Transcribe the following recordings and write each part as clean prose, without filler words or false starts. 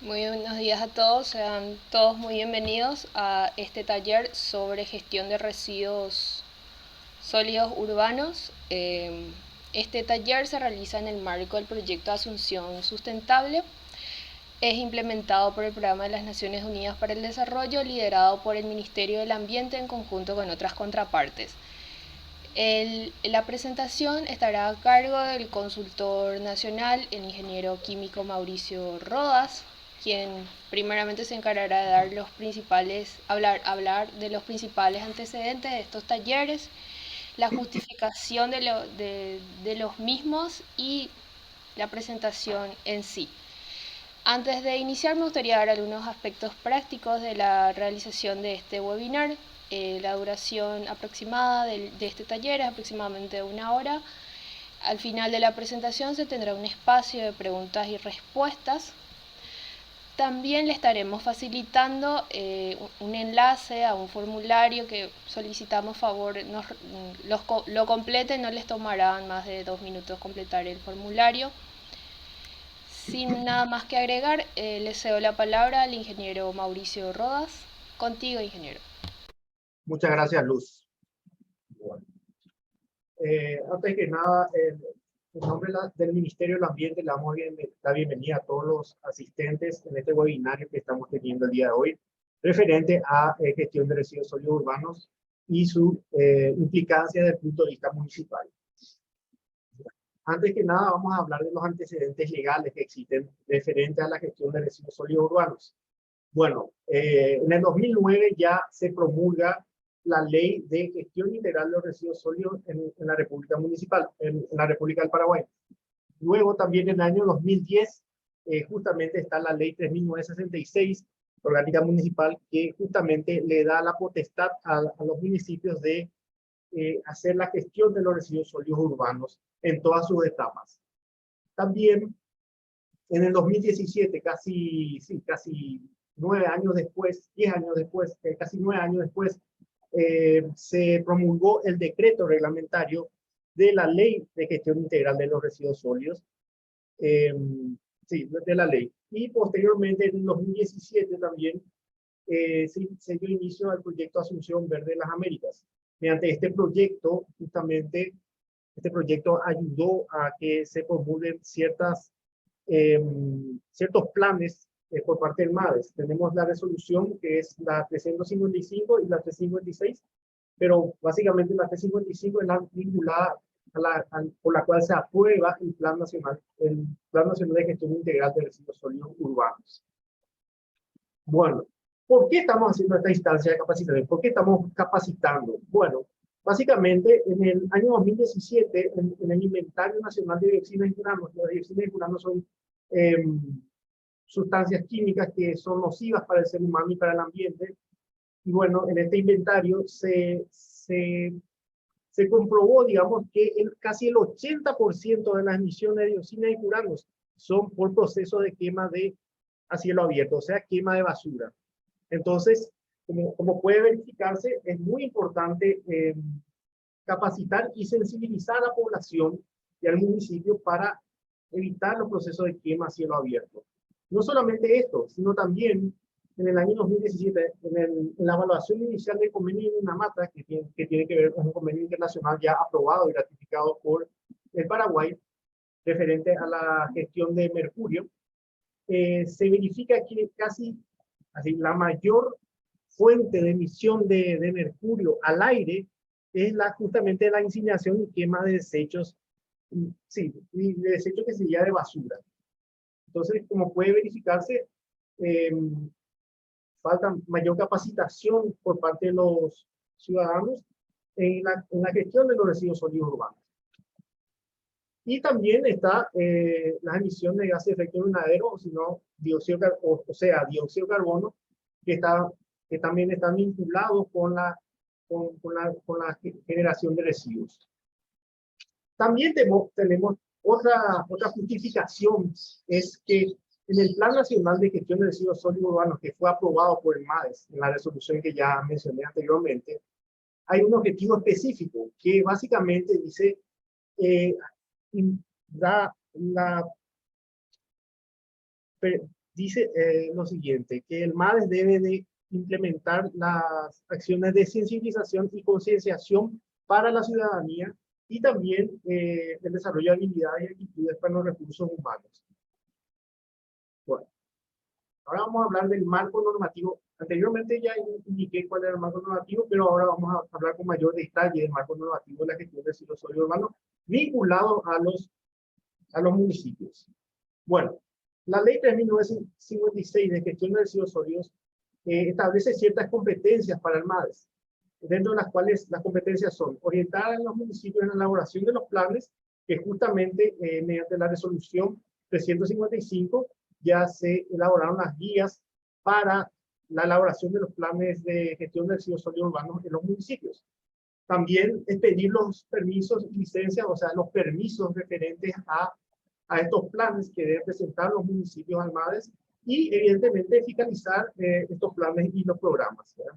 Muy buenos días a todos, sean todos muy bienvenidos a este taller sobre gestión de residuos sólidos urbanos. Este taller se realiza en el marco del proyecto Asunción Sustentable. Es implementado por el Programa de las Naciones Unidas para el Desarrollo, liderado por el Ministerio del Ambiente en conjunto con otras contrapartes. La presentación estará a cargo del consultor nacional, el ingeniero químico Mauricio Rodas, quien primeramente se encargará de dar hablar de los principales antecedentes de estos talleres, la justificación de los mismos y la presentación en sí. Antes de iniciar me gustaría dar algunos aspectos prácticos de la realización de este webinar. La duración aproximada de este taller es aproximadamente 1 hora. Al final de la presentación se tendrá un espacio de preguntas y respuestas. También le estaremos facilitando un enlace a un formulario que solicitamos lo completen, no les tomarán más de 2 minutos completar el formulario. Sin nada más que agregar, le cedo la palabra al ingeniero Mauricio Rodas. Contigo, ingeniero. Muchas gracias, Luz. Bueno, antes que nada, en nombre del Ministerio del Ambiente, le damos la bienvenida a todos los asistentes en este webinario que estamos teniendo el día de hoy, referente a gestión de residuos sólidos urbanos y su implicancia desde el punto de vista municipal. Antes que nada, vamos a hablar de los antecedentes legales que existen referente a la gestión de residuos sólidos urbanos. Bueno, en el 2009 ya se promulga la Ley de Gestión Integral de los Residuos Sólidos en la República Municipal, en la República del Paraguay. Luego también en el año 2010, justamente está la Ley 3966, orgánica municipal, que justamente le da la potestad a los municipios de hacer la gestión de los residuos sólidos urbanos en todas sus etapas. También en el 2017, casi 9 años después, 10 años después, casi 9 años después, se promulgó el decreto reglamentario de la Ley de Gestión Integral de los Residuos Sólidos, sí, de la ley. Y posteriormente, en el 2017 también, se dio inicio al proyecto Asunción Verde de las Américas. Mediante este proyecto, justamente, este proyecto ayudó a que se promulguen ciertos planes por parte del MADES. Tenemos la resolución que es la 355 y la 356, pero básicamente la 355 es la vinculada por la cual se aprueba el Plan Nacional de Gestión Integral de Residuos Sólidos Urbanos. Bueno, ¿por qué estamos haciendo esta instancia de capacitación? ¿Por qué estamos capacitando? Bueno, básicamente en el año 2017, en el Inventario Nacional de Dioxinas y Furanos, las dioxinas y furanos son sustancias químicas que son nocivas para el ser humano y para el ambiente. Y bueno, en este inventario se comprobó, digamos, que casi el 80% de las emisiones de dioxinas y furanos son por proceso de quema a cielo abierto, o sea, quema de basura. Entonces, como puede verificarse, es muy importante capacitar y sensibilizar a la población y al municipio para evitar los procesos de quema a cielo abierto. No solamente esto, sino también en el año 2017, en la evaluación inicial del convenio de Minamata, que tiene que ver con un convenio internacional ya aprobado y ratificado por el Paraguay, referente a la gestión de mercurio, se verifica que casi la mayor fuente de emisión de mercurio al aire es justamente la incineración y quema de desechos, sí, de desechos que sería de basura. Entonces, como puede verificarse, falta mayor capacitación por parte de los ciudadanos en la gestión de los residuos sólidos urbanos. Y también está las emisiones de gases de efecto invernadero, o dióxido de carbono, que también están vinculados con la generación de residuos. También tenemos otra justificación, es que en el Plan Nacional de Gestión de Residuos Sólidos Urbanos, que fue aprobado por el MADES, en la resolución que ya mencioné anteriormente, hay un objetivo específico que básicamente dice, dice lo siguiente, que el MADES debe de implementar las acciones de sensibilización y concienciación para la ciudadanía y también el desarrollo de habilidades y actitudes para los recursos humanos. Bueno, ahora vamos a hablar del marco normativo. Anteriormente ya indiqué cuál era el marco normativo, pero ahora vamos a hablar con mayor detalle del marco normativo de la gestión de residuos sólidos urbanos vinculado a los municipios. Bueno, la ley 3.956 de gestión de residuos sólidos establece ciertas competencias para el MADES, dentro de las cuales las competencias son orientar a los municipios en la elaboración de los planes, que justamente mediante la resolución 355 ya se elaboraron las guías para la elaboración de los planes de gestión de residuos sólidos urbanos en los municipios. También es pedir los permisos y licencias, o sea, los permisos referentes a estos planes que deben presentar los municipios al MADES y, evidentemente, fiscalizar estos planes y los programas, ¿verdad?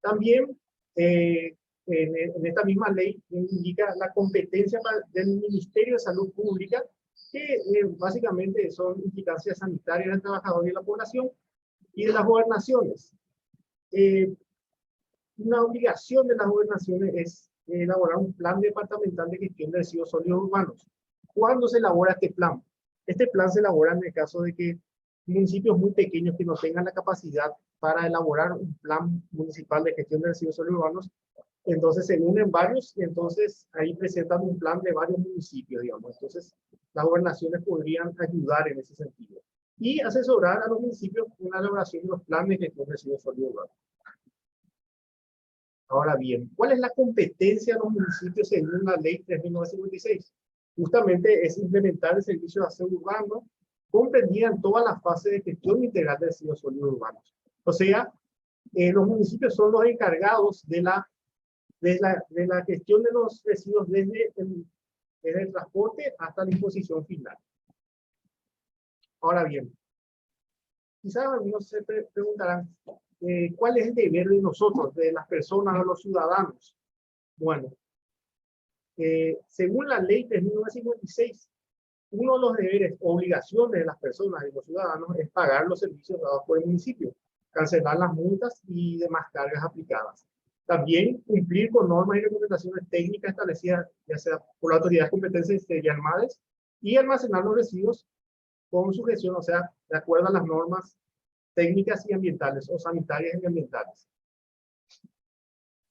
También, en esta misma ley, indica la competencia del Ministerio de Salud Pública, que básicamente son implicancias sanitarias del trabajador y de la población, y de las gobernaciones. Una obligación de las gobernaciones es elaborar un plan departamental de gestión de residuos sólidos urbanos. ¿Cuándo se elabora este plan? Este plan se elabora en el caso de que municipios muy pequeños que no tengan la capacidad para elaborar un plan municipal de gestión de residuos sólidos urbanos, entonces se unen varios y entonces ahí presentan un plan de varios municipios, digamos. Entonces las gobernaciones podrían ayudar en ese sentido y asesorar a los municipios en la elaboración de los planes de gestión de residuos sólidos urbanos. Ahora bien, ¿cuál es la competencia de los municipios según la ley 3.956? Justamente es implementar el servicio de aseo urbano, comprendida en todas las fases de gestión integral de residuos sólidos urbanos. O sea, los municipios son los encargados de la gestión de los residuos desde el transporte hasta la imposición final. Ahora bien, quizás algunos se preguntarán, ¿cuál es el deber de nosotros, de las personas, de los ciudadanos? Bueno, según la ley 3.956, uno de los deberes, obligaciones de las personas y los ciudadanos es pagar los servicios dados por el municipio, cancelar las multas y demás cargas aplicadas. También cumplir con normas y recomendaciones técnicas establecidas, ya sea por la autoridad competente de ANMADES, y almacenar los residuos con sujeción, o sea, de acuerdo a las normas técnicas y ambientales o sanitarias y ambientales.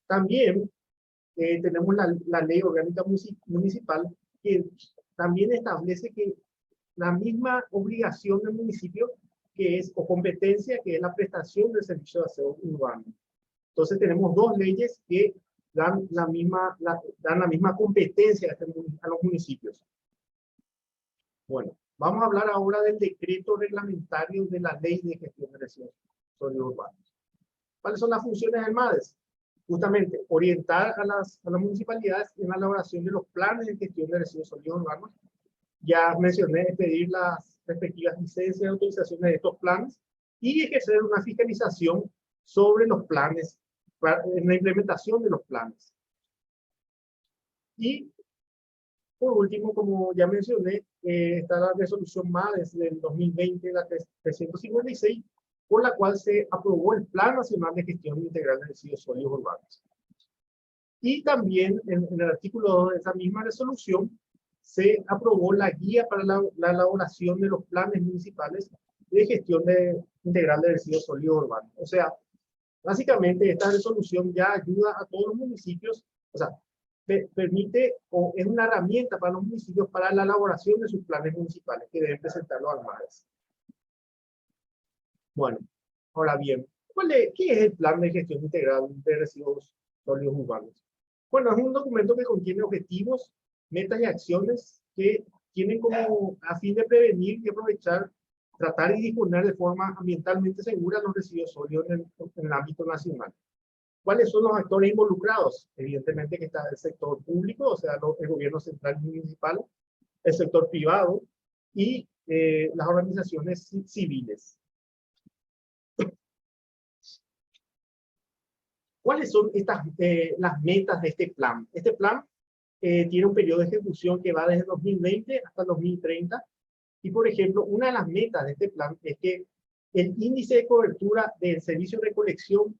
También tenemos la ley orgánica municipal que también establece que la misma obligación del municipio que es, o competencia, que es la prestación del servicio de aseo urbano. Entonces tenemos dos leyes que dan la misma competencia a los municipios. Bueno, vamos a hablar ahora del decreto reglamentario de la ley de gestión de residuos sólidos urbanos. ¿Cuáles son las funciones del MADES? Justamente, orientar a las municipalidades en la elaboración de los planes de gestión de residuos sólidos urbanos. Ya mencioné pedir las respectivas licencias y autorizaciones de estos planes y ejercer una fiscalización sobre los planes, en la implementación de los planes. Y por último, como ya mencioné, está la resolución MADES del 2020, la 356, por la cual se aprobó el Plan Nacional de Gestión Integral de Residuos Sólidos Urbanos. Y también en el artículo 2 de esa misma resolución se aprobó la guía para la elaboración de los planes municipales de gestión integral de residuos sólidos urbanos. O sea, básicamente esta resolución ya ayuda a todos los municipios, o sea, permite o es una herramienta para los municipios para la elaboración de sus planes municipales que deben presentarlo al MADES. Bueno, ahora bien, ¿qué es el Plan de Gestión Integral de Residuos Sólidos Urbanos? Bueno, es un documento que contiene objetivos, metas y acciones que tienen como a fin de prevenir y aprovechar, tratar y disponer de forma ambientalmente segura los residuos sólidos en el ámbito nacional. ¿Cuáles son los actores involucrados? Evidentemente que está el sector público, o sea, el gobierno central y municipal, el sector privado y las organizaciones civiles. ¿Cuáles son las metas de este plan? Este plan tiene un periodo de ejecución que va desde 2020 hasta 2030. Y, por ejemplo, una de las metas de este plan es que el índice de cobertura del servicio de recolección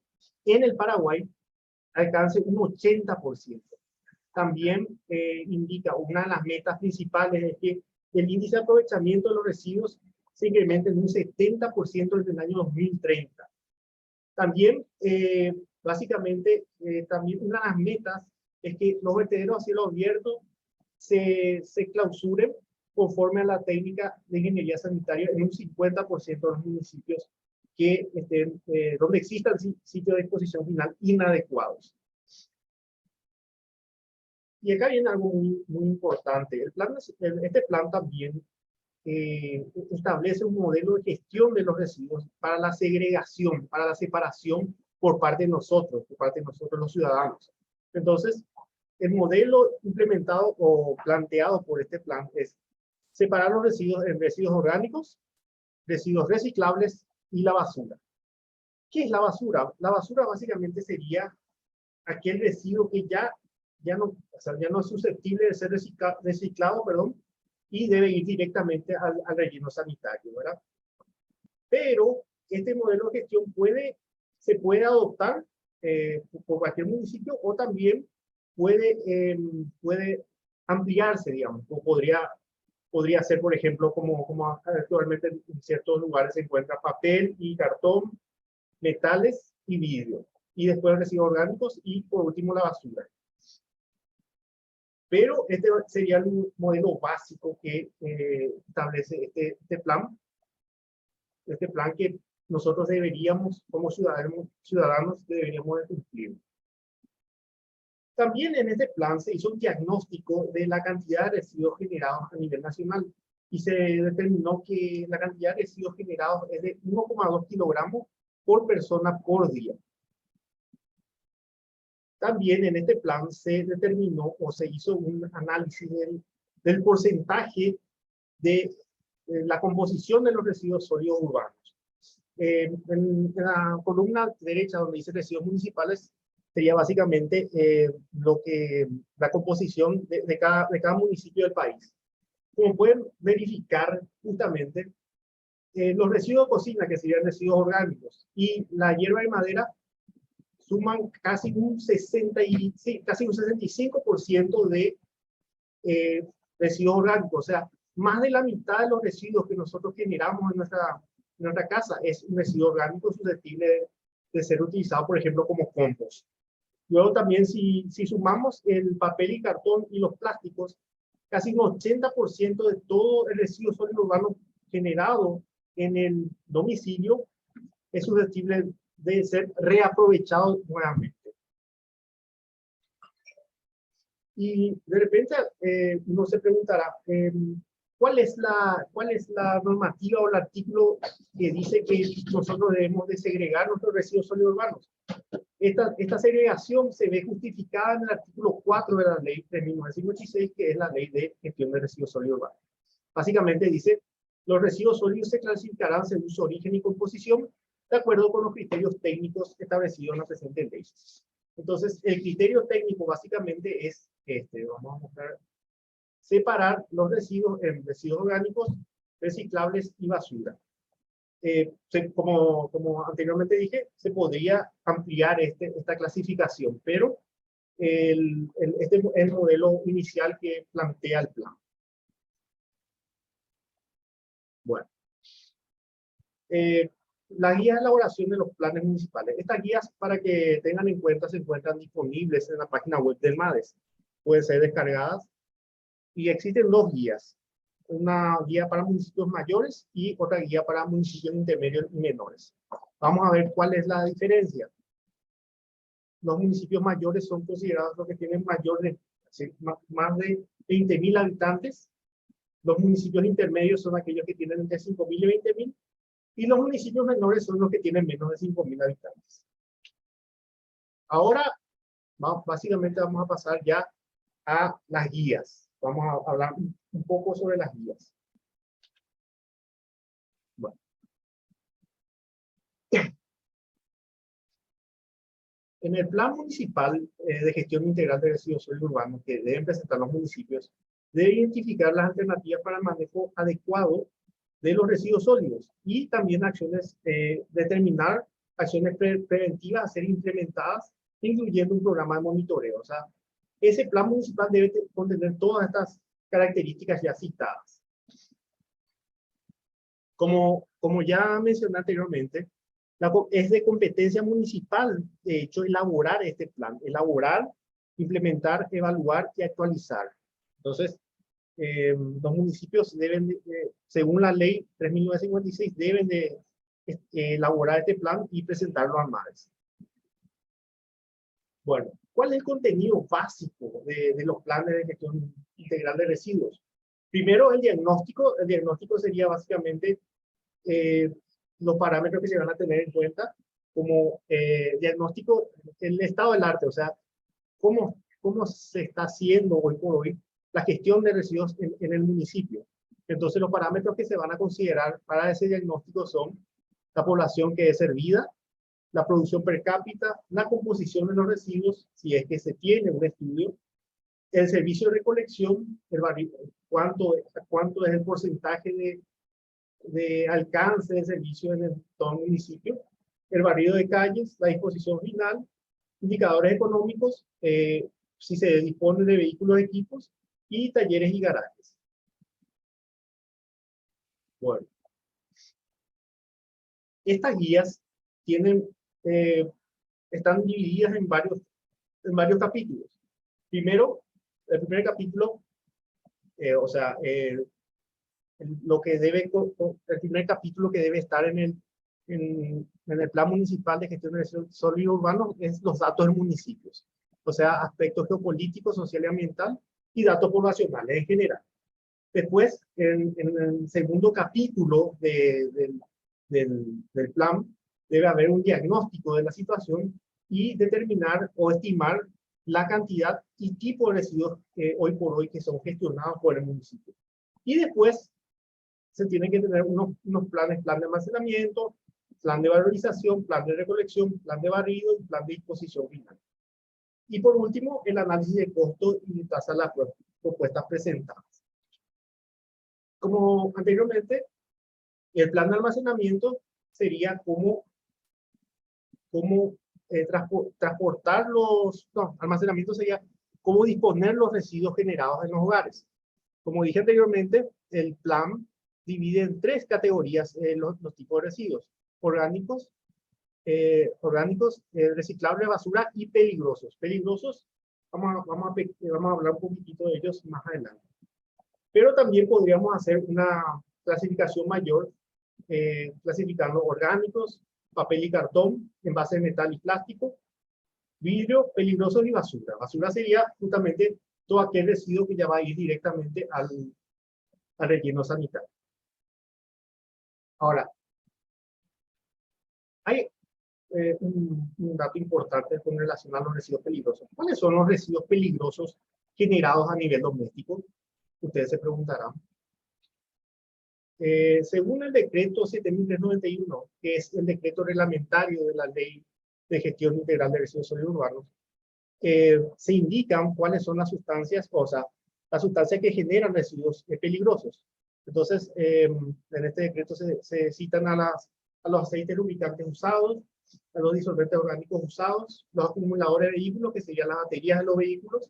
en el Paraguay alcance un 80%. También indica una de las metas principales es que el índice de aprovechamiento de los residuos se incremente en un 70% desde el año 2030. También, básicamente, también una de las metas es que los vertederos a cielo abierto se clausuren conforme a la técnica de ingeniería sanitaria en un 50% de los municipios que estén, donde existan sitios de exposición final inadecuados. Y acá viene algo muy importante. Este plan también establece un modelo de gestión de los residuos para la segregación, para la separación por parte de nosotros los ciudadanos. Entonces, el modelo implementado o planteado por este plan es separar los residuos en residuos orgánicos, residuos reciclables y la basura. ¿Qué es la basura? La basura básicamente sería aquel residuo que ya no es susceptible de ser reciclado, y debe ir directamente al relleno sanitario, ¿verdad? Pero este modelo de gestión se puede adoptar por cualquier municipio o también puede ampliarse, digamos, o podría ser, por ejemplo, como actualmente en ciertos lugares se encuentra papel y cartón, metales y vidrio, y después residuos orgánicos y por último la basura. Pero este sería el modelo básico que establece este plan que nosotros deberíamos, como ciudadanos deberíamos de cumplir. También en este plan se hizo un diagnóstico de la cantidad de residuos generados a nivel nacional y se determinó que la cantidad de residuos generados es de 1,2 kilogramos por persona por día. También en este plan se determinó o se hizo un análisis del porcentaje de la composición de los residuos sólidos urbanos. En la columna derecha donde dice residuos municipales sería básicamente la composición de cada municipio del país. Como pueden verificar justamente, los residuos de cocina, que serían residuos orgánicos, y la hierba de madera suman casi un 65% de residuos orgánicos. O sea, más de la mitad de los residuos que nosotros generamos en nuestra casa es un residuo orgánico susceptible de ser utilizado, por ejemplo, como compost. Luego también, si sumamos el papel y cartón y los plásticos, casi un 80% de todo el residuo sólido urbano generado en el domicilio es susceptible de ser reaprovechado nuevamente. Y de repente uno se preguntará, ¿cuál es la normativa o el artículo que dice que nosotros debemos de segregar nuestros residuos sólidos urbanos? Esta segregación se ve justificada en el artículo 4 de la ley de 1956, que es la ley de gestión de residuos sólidos urbanos. Básicamente dice, los residuos sólidos se clasificarán según su origen y composición, de acuerdo con los criterios técnicos establecidos en la presente ley. Entonces, el criterio técnico básicamente es vamos a mostrar, separar los residuos en residuos orgánicos, reciclables y basura. Como anteriormente dije, se podría ampliar esta clasificación, pero este es el modelo inicial que plantea el plan. Bueno. Las guías de elaboración de los planes municipales. Estas guías, para que tengan en cuenta, se encuentran disponibles en la página web del MADES. Pueden ser descargadas. Y existen dos guías. Una guía para municipios mayores y otra guía para municipios intermedios y menores. Vamos a ver cuál es la diferencia. Los municipios mayores son considerados los que tienen más de 20.000 habitantes. Los municipios intermedios son aquellos que tienen entre 5.000 y 20.000. Y los municipios menores son los que tienen menos de 5.000 habitantes. Ahora, básicamente vamos a pasar ya a las guías. Vamos a hablar un poco sobre las guías. Bueno. En el Plan Municipal de Gestión Integral de Residuos Sólidos Urbanos que deben presentar los municipios, debe identificar las alternativas para el manejo adecuado de los residuos sólidos y también acciones, determinar acciones preventivas a ser implementadas, incluyendo un programa de monitoreo. O sea, ese plan municipal debe contener todas estas características ya citadas. Como ya mencioné anteriormente, es de competencia municipal, de hecho, elaborar este plan, elaborar, implementar, evaluar y actualizar. Entonces, los municipios deben, según la ley 3.956, deben de elaborar este plan y presentarlo al MARES. Bueno, ¿cuál es el contenido básico de los planes de gestión integral de residuos? Primero, el diagnóstico. El diagnóstico sería básicamente los parámetros que se van a tener en cuenta como diagnóstico, el estado del arte, o sea, cómo se está haciendo hoy por hoy la gestión de residuos en el municipio. Entonces, los parámetros que se van a considerar para ese diagnóstico son la población que es servida, la producción per cápita, la composición de los residuos, si es que se tiene un estudio, el servicio de recolección, cuánto es el porcentaje de alcance de servicio en todo el municipio, el barrido de calles, la disposición final, indicadores económicos, si se dispone de vehículos, equipos, y talleres y garajes. Bueno, estas guías están divididas en varios capítulos. Primero, el primer capítulo, o sea, el primer capítulo que debe estar en el Plan Municipal de Gestión de Residuos Sólidos Urbanos es los datos de municipios. O sea, aspectos geopolíticos, social y ambiental, y datos poblacionales en general. Después, en el segundo capítulo del plan, debe haber un diagnóstico de la situación y determinar o estimar la cantidad y tipo de residuos hoy por hoy que son gestionados por el municipio. Y después se tienen que tener unos planes, plan de almacenamiento, plan de valorización, plan de recolección, plan de barrido y plan de disposición final. Y por último, el análisis de costo y de tasa de las propuestas presentadas. Como anteriormente, el plan de almacenamiento sería cómo transportar almacenamiento sería cómo disponer los residuos generados en los hogares. Como dije anteriormente, el plan divide en 3 categorías los tipos de residuos: orgánicos, reciclables, basura y peligrosos. Peligrosos, vamos a hablar un poquitito de ellos más adelante. Pero también podríamos hacer una clasificación mayor, clasificando orgánicos, papel y cartón, envases de metal y plástico, vidrio, peligrosos y basura. Basura sería justamente todo aquel residuo que ya va a ir directamente al relleno sanitario. Ahora, hay un dato importante con relación a los residuos peligrosos. ¿Cuáles son los residuos peligrosos generados a nivel doméstico? Ustedes se preguntarán. Según el decreto 7391, que es el decreto reglamentario de la Ley de Gestión Integral de Residuos Sólidos Urbanos, se indican cuáles son las sustancias, las sustancias que generan residuos peligrosos. Entonces, en este decreto se citan a los aceites lubricantes usados, a los disolventes orgánicos usados, los acumuladores de vehículos, que serían las baterías de los vehículos,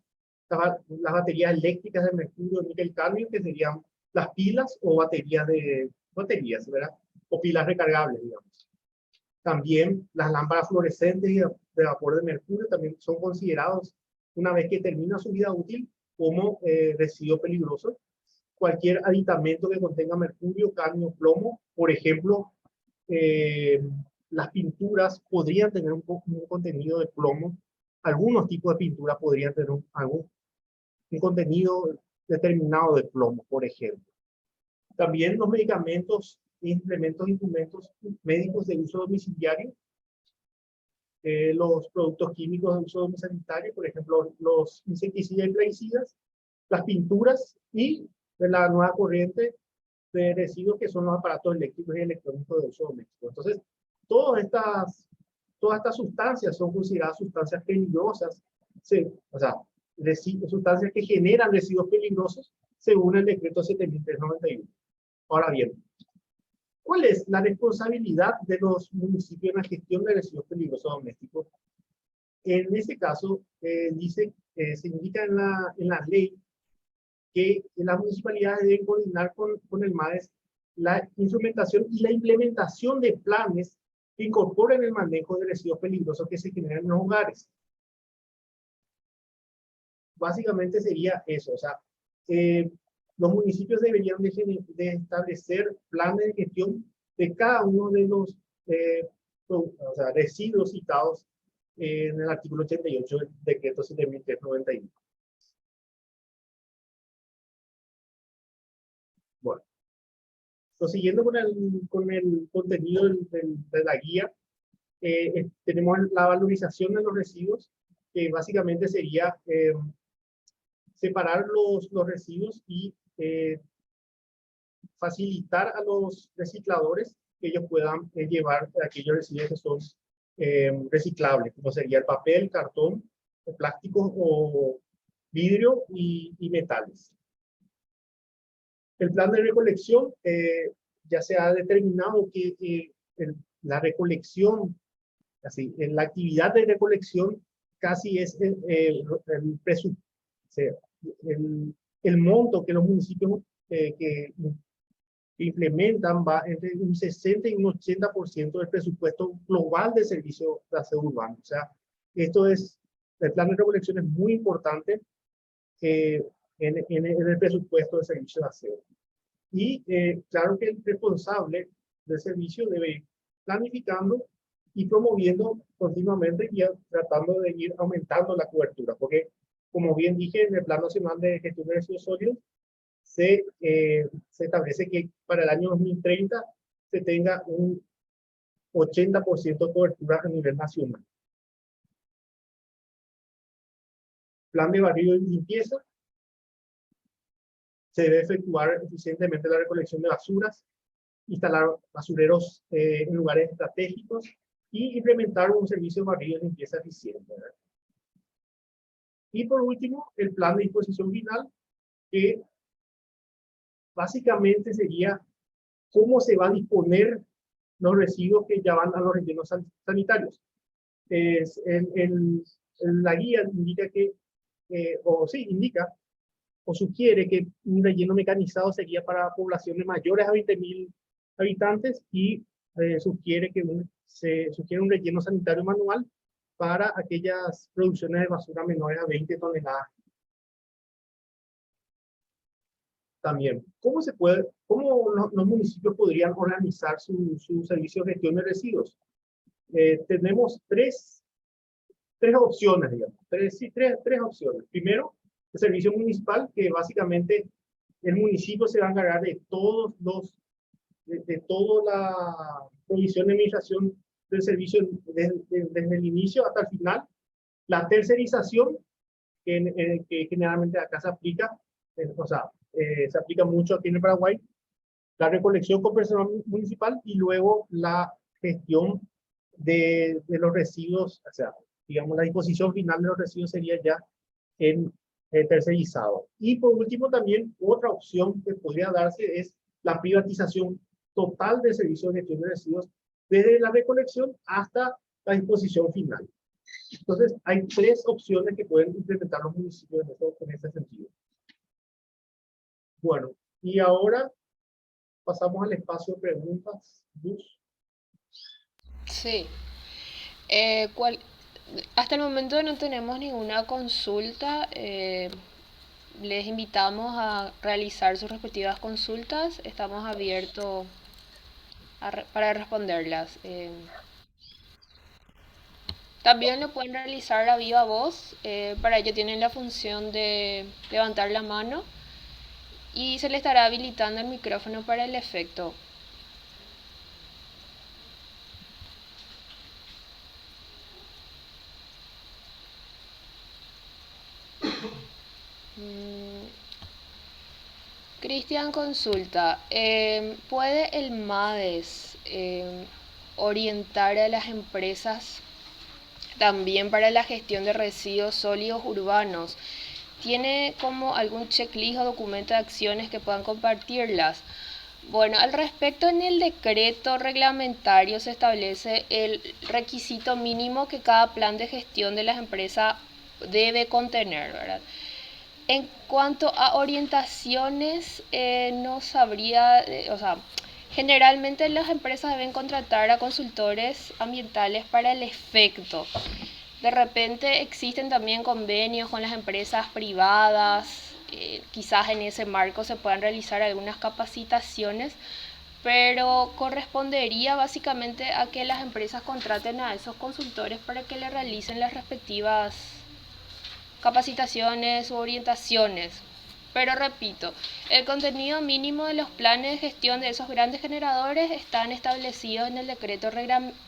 las baterías eléctricas de mercurio, níquel, cadmio, que serían las pilas o baterías, ¿verdad? O pilas recargables, digamos. También las lámparas fluorescentes y de vapor de mercurio también son considerados, una vez que termina su vida útil, como residuo peligroso. Cualquier aditamento que contenga mercurio, cadmio, plomo, por ejemplo, las pinturas podrían tener un contenido de plomo. Algunos tipos de pintura podrían tener un contenido determinado de plomo, por ejemplo. También los medicamentos, implementos, instrumentos médicos de uso domiciliario, los productos químicos de uso domiciliario, por ejemplo, los insecticidas y plaguicidas, las pinturas y de la nueva corriente de residuos que son los aparatos eléctricos y electrónicos de uso doméstico. Entonces, todas estas todas estas sustancias son consideradas sustancias peligrosas, o sea, sustancias que generan residuos peligrosos según el decreto 7391. Ahora bien, ¿cuál es la responsabilidad de los municipios en la gestión de residuos peligrosos domésticos? En este caso, se indica en la ley que las municipalidades deben coordinar con el MAES la instrumentación y la implementación de planes que incorporen el manejo de residuos peligrosos que se generan en los hogares. Básicamente sería eso, o sea, los municipios deberían de establecer planes de gestión de cada uno de los residuos citados en el artículo 88 del decreto 7391. Bueno, prosiguiendo con el contenido de la guía, tenemos la valorización de los residuos, que básicamente sería separar los residuos y facilitar a los recicladores que ellos puedan llevar aquellos residuos que son reciclables, como sería el papel, cartón, el plástico o vidrio y metales. El plan de recolección ya se ha determinado que la recolección, así, en la actividad de recolección casi es el monto que los municipios que implementan va entre un 60 y un 80% del presupuesto global de servicio de aseo urbano. O sea, el plan de recolección es muy importante en el presupuesto de servicio de aseo. Y claro que el responsable del servicio debe ir planificando y promoviendo continuamente y tratando de ir aumentando la cobertura, porque como bien dije, en el Plan Nacional de Gestión de Residuos Sólidos se establece que para el año 2030 se tenga un 80% de cobertura a nivel nacional. Plan de barrido y limpieza. Se debe efectuar eficientemente la recolección de basuras, instalar basureros en lugares estratégicos y implementar un servicio de barrido y limpieza eficiente, ¿verdad? Y por último, el plan de disposición final, que básicamente sería cómo se va a disponer los residuos que ya van a los rellenos sanitarios. La guía indica indica o sugiere que un relleno mecanizado sería para poblaciones mayores a 20.000 habitantes y sugiere un relleno sanitario manual para aquellas producciones de basura menores a 20 toneladas. También, ¿cómo los municipios podrían organizar su servicio de gestión de residuos? Tenemos tres opciones, digamos. Tres opciones. Primero, el servicio municipal, que básicamente el municipio se va a encargar de toda la provisión de administración del servicio desde el inicio hasta el final. La tercerización, que generalmente acá se aplica, se aplica mucho aquí en el Paraguay, la recolección con personal municipal y luego la gestión de los residuos, o sea, digamos, la disposición final de los residuos sería ya en tercerizado. Y por último también otra opción que podría darse es la privatización total del servicio de gestión de residuos desde la recolección hasta la disposición final. Entonces hay tres opciones que pueden implementar los municipios en ese sentido. Bueno, y ahora pasamos al espacio de preguntas. Luz. Sí. Hasta el momento no tenemos ninguna consulta. Les invitamos a realizar sus respectivas consultas. Estamos abiertos para responderlas. También lo pueden realizar a viva voz. Para ello tienen la función de levantar la mano y se le estará habilitando el micrófono para el efecto. Cristian consulta, ¿puede el MADES orientar a las empresas también para la gestión de residuos sólidos urbanos. ¿Tiene como algún checklist o documento de acciones que puedan compartirlas? Bueno, al respecto, en el decreto reglamentario se establece el requisito mínimo que cada plan de gestión de las empresas debe contener, ¿verdad? En cuanto a orientaciones, no sabría, o sea, generalmente las empresas deben contratar a consultores ambientales para el efecto. De repente existen también convenios con las empresas privadas, quizás en ese marco se puedan realizar algunas capacitaciones, pero correspondería básicamente a que las empresas contraten a esos consultores para que le realicen las respectivas capacitaciones u orientaciones. Pero repito, el contenido mínimo de los planes de gestión de esos grandes generadores están establecidos en el decreto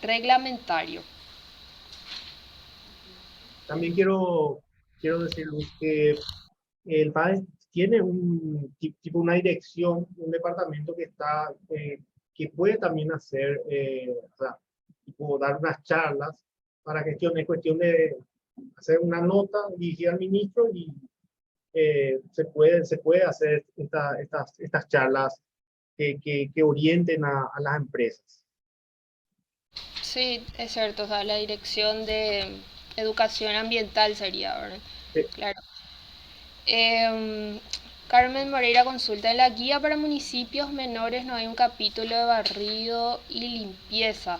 reglamentario. También quiero decir, Luz, que el PAE tiene tipo una dirección, un departamento que está, que puede también hacer, o sea, tipo dar unas charlas para gestión, es cuestión de hacer una nota dirigida al ministro y se puede hacer estas charlas que orienten a las empresas. Sí, es cierto, o sea, la dirección de educación ambiental sería, ¿verdad? Sí. Claro. Em, Carmen Moreira consulta, en la guía para municipios menores no hay un capítulo de barrido y limpieza.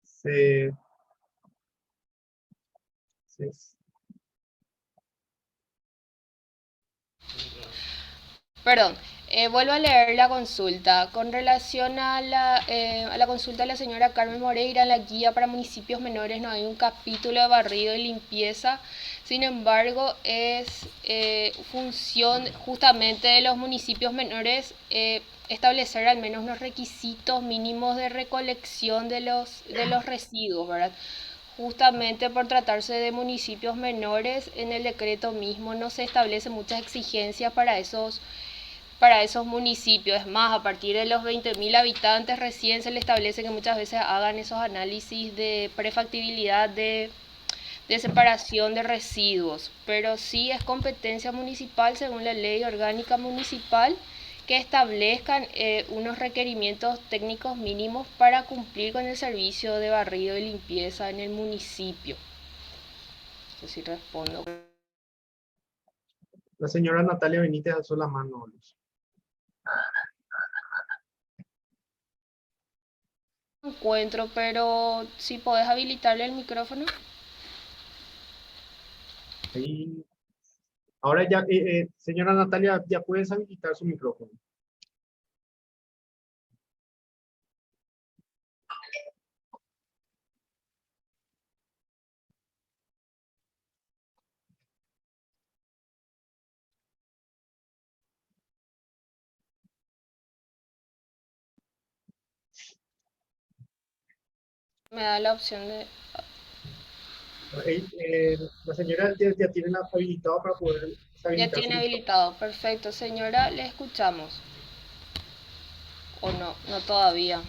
Se, se, Perdón, vuelvo a leer la consulta. Con relación a la consulta de la señora Carmen Moreira, en la guía para municipios menores no hay un capítulo de barrido y limpieza. Sin embargo, es función justamente de los municipios menores establecer al menos los requisitos mínimos de recolección de los residuos, ¿verdad? Justamente por tratarse de municipios menores, en el decreto mismo no se establecen muchas exigencias para esos municipios. Es más, a partir de los 20.000 habitantes recién se le establece que muchas veces hagan esos análisis de prefactibilidad de separación de residuos. Pero sí es competencia municipal según la ley orgánica municipal que establezcan unos requerimientos técnicos mínimos para cumplir con el servicio de barrido y limpieza en el municipio. No sé si respondo. la señora Natalia Benítez alzó la mano, Luz. No encuentro, pero si podés habilitarle el micrófono. Ahí. Ahora ya, señora Natalia, ya puedes habilitar su micrófono. Me da la opción de... La señora ya tiene habilitado para poder Ya habilitar su tiene micrófono. habilitado. Perfecto. Señora, le escuchamos. O no, no todavía.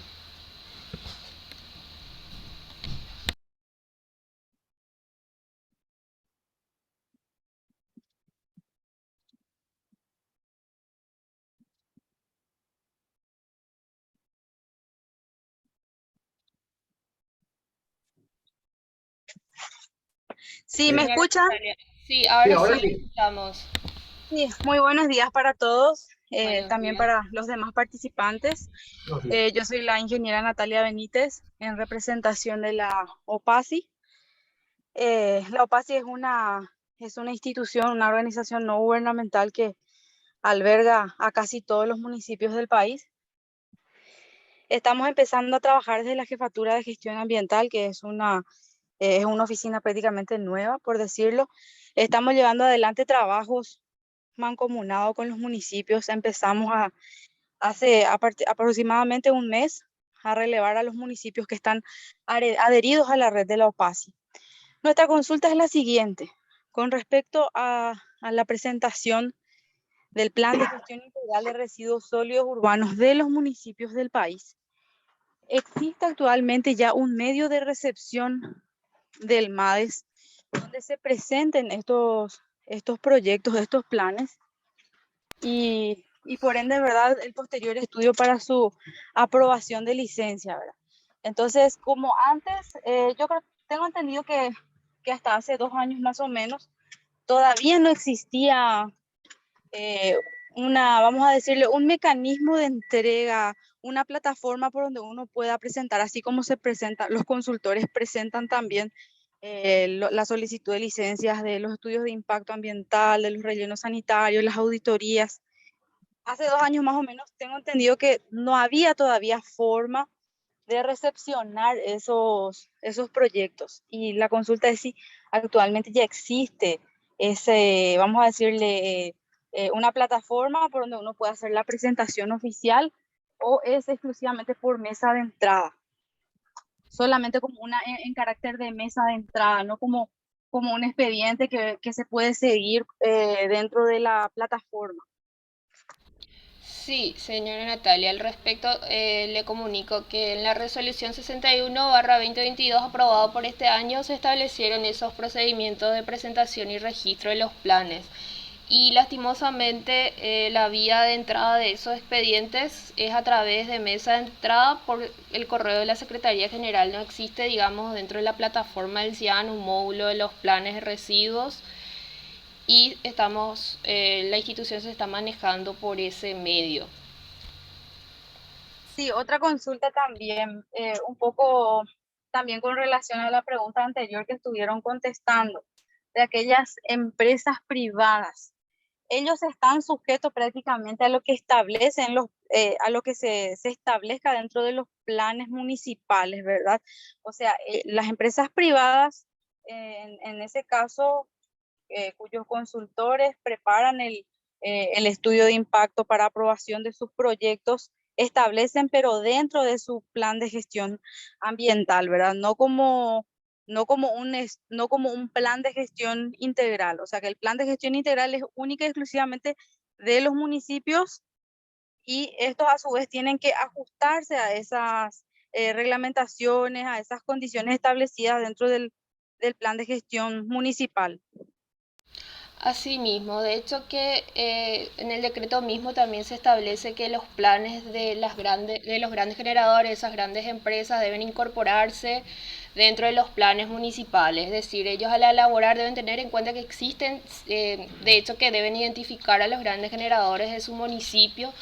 Sí, ¿me Señora escuchan? Natalia. Sí, Sí, ahora sí ahora le sí. escuchamos. Sí, muy buenos días para todos, Buenos también días. para los demás participantes. No, sí. Yo soy la ingeniera Natalia Benítez en representación de la OPASI. La OPASI es una institución, una organización no gubernamental que alberga a casi todos los municipios del país. Estamos empezando a trabajar desde la Jefatura de Gestión Ambiental, que es una oficina prácticamente nueva, por decirlo. Estamos llevando adelante trabajos mancomunado con los municipios. Empezamos hace aproximadamente un mes a relevar a los municipios que están adheridos a la red de la OPASI. Nuestra consulta es la siguiente. Con respecto a la presentación del Plan de Gestión Integral de Residuos Sólidos Urbanos de los municipios del país, existe actualmente ya un medio de recepción del MADES donde se presenten estos proyectos, estos planes y por ende, ¿verdad?, el posterior estudio para su aprobación de licencia, ¿verdad? Entonces, como antes, yo tengo entendido que hasta hace 2 años más o menos, todavía no existía vamos a decirle, un mecanismo de entrega, una plataforma por donde uno pueda presentar, así como se presenta, los consultores presentan también la solicitud de licencias de los estudios de impacto ambiental, de los rellenos sanitarios, las auditorías. Hace 2 años más o menos tengo entendido que no había todavía forma de recepcionar esos proyectos. Y la consulta es si actualmente ya existe vamos a decirle, una plataforma por donde uno puede hacer la presentación oficial o es exclusivamente por mesa de entrada. Solamente como en carácter de mesa de entrada, no como un expediente que se puede seguir dentro de la plataforma. Sí, señora Natalia, al respecto le comunico que en la resolución 61/2022 aprobado por este año se establecieron esos procedimientos de presentación y registro de los planes. Y lastimosamente la vía de entrada de esos expedientes es a través de mesa de entrada por el correo de la Secretaría General. No existe, digamos, dentro de la plataforma del CIAN un módulo de los planes de residuos y la institución se está manejando por ese medio. Sí, otra consulta también, un poco también con relación a la pregunta anterior que estuvieron contestando, de aquellas empresas privadas. Ellos están sujetos prácticamente a lo que establecen a lo que se establezca dentro de los planes municipales, ¿verdad? O sea, las empresas privadas, en ese caso, cuyos consultores preparan el estudio de impacto para aprobación de sus proyectos, establecen, pero dentro de su plan de gestión ambiental, ¿verdad? No como un plan de gestión integral. O sea, que el plan de gestión integral es única y exclusivamente de los municipios y estos a su vez tienen que ajustarse a esas reglamentaciones, a esas condiciones establecidas dentro del plan de gestión municipal. Asimismo, de hecho que en el decreto mismo también se establece que los planes de los grandes generadores, esas grandes empresas deben incorporarse dentro de los planes municipales, es decir, ellos al elaborar deben tener en cuenta que existen, de hecho que deben identificar a los grandes generadores de su municipio